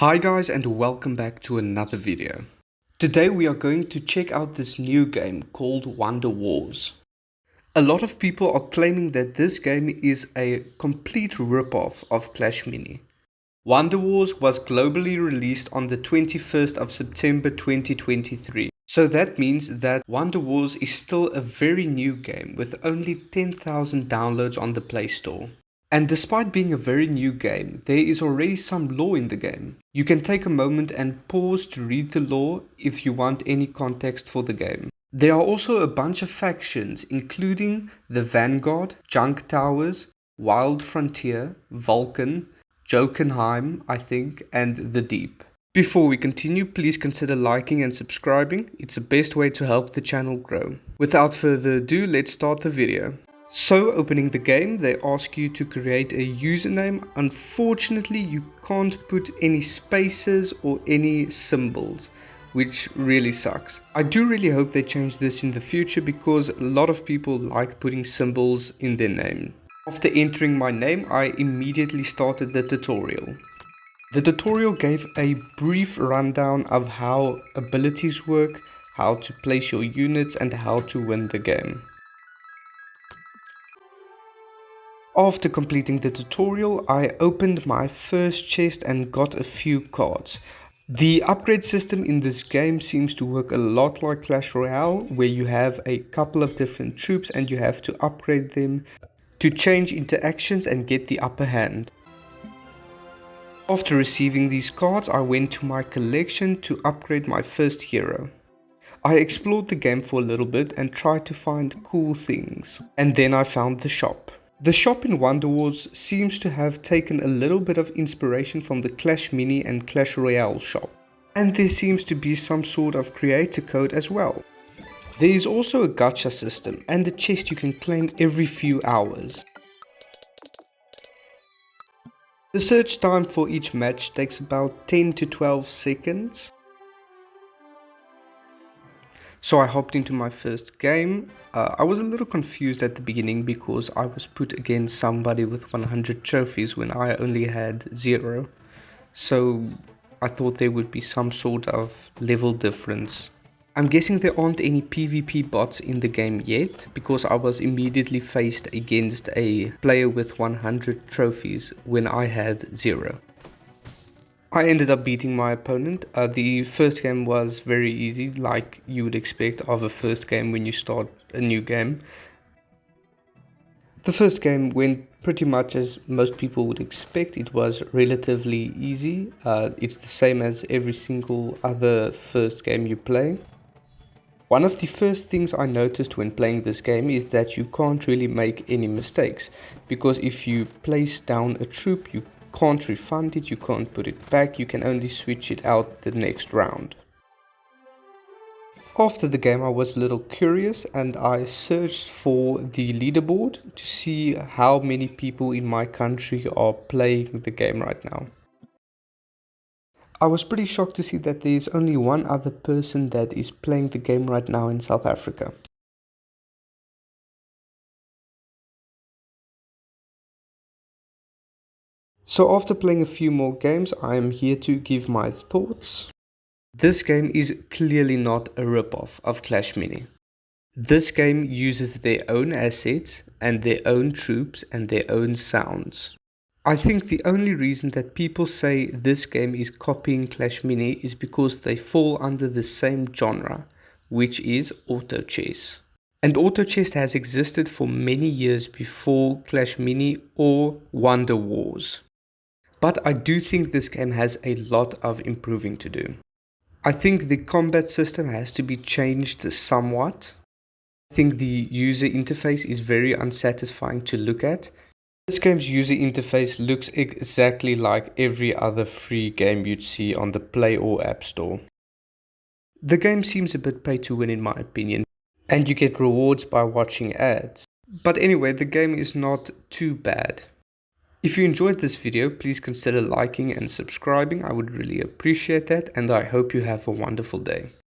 Hi guys, and welcome back to another video. Today we are going to check out this new game called Wonderwars. A lot of people are claiming that this game is a complete rip-off of clashmini. Wonderwars was globally released on the 21st of September 2023. So that means that Wonderwars is still a very new game with only 10,000 downloads on the Play Store. And despite being a very new game, there is already some lore in the game. You can take a moment and pause to read the lore if you want any context for the game. There are also a bunch of factions, including the Vanguard, Junk Towers, Wild Frontier, Vulcan, Jotunheim, I think, and the Deep. Before we continue, please consider liking and subscribing. It's the best way to help the channel grow. Without further ado, let's start the video. So, opening the game, they ask you to create a username. Unfortunately, you can't put any spaces or any symbols, which really sucks. I do really hope they change this in the future because a lot of people like putting symbols in their name. After entering my name, I immediately started the tutorial. The tutorial gave a brief rundown of how abilities work, how to place your units, and how to win the game. After completing the tutorial, I opened my first chest and got a few cards. The upgrade system in this game seems to work a lot like Clash Royale, where you have a couple of different troops and you have to upgrade them to change interactions and get the upper hand. After receiving these cards, I went to my collection to upgrade my first hero. I explored the game for a little bit and tried to find cool things, and then I found the shop. The shop in Wonderwars seems to have taken a little bit of inspiration from the clashmini and clash royale shop. And there seems to be some sort of creator code as well. There is also a gacha system and a chest you can claim every few hours. The search time for each match takes about 10 to 12 seconds. So I hopped into my first game. I was a little confused at the beginning because I was put against somebody with 100 trophies when I only had 0. So I thought there would be some sort of level difference. I'm guessing there aren't any PvP bots in the game yet because I was immediately faced against a player with 100 trophies when I had 0. I ended up beating my opponent. The first game was very easy, like you would expect of a first game when you start a new game. The first game went pretty much as most people would expect. It was relatively easy. It's the same as every single other first game you play. One of the first things I noticed when playing this game is that you can't really make any mistakes, because if you place down a troop, you can't refund it, you can't put it back, you can only switch it out the next round. After the game I was a little curious and I searched for the leaderboard to see how many people in my country are playing the game right now. I was pretty shocked to see that there is only one other person that is playing the game right now in South Africa. So after playing a few more games, I am here to give my thoughts. This game is clearly not a rip-off of clashmini. This game uses their own assets and their own troops and their own sounds. I think the only reason that people say this game is copying clashmini is because they fall under the same genre, which is auto chess. And auto chess has existed for many years before clashmini or Wonderwars. But I do think this game has a lot of improving to do. I think the combat system has to be changed somewhat. I think the user interface is very unsatisfying to look at. This game's user interface looks exactly like every other free game you'd see on the Play or App Store. The game seems a bit pay to win in my opinion, and you get rewards by watching ads. But anyway, the game is not too bad. If you enjoyed this video, please consider liking and subscribing. I would really appreciate that, and I hope you have a wonderful day.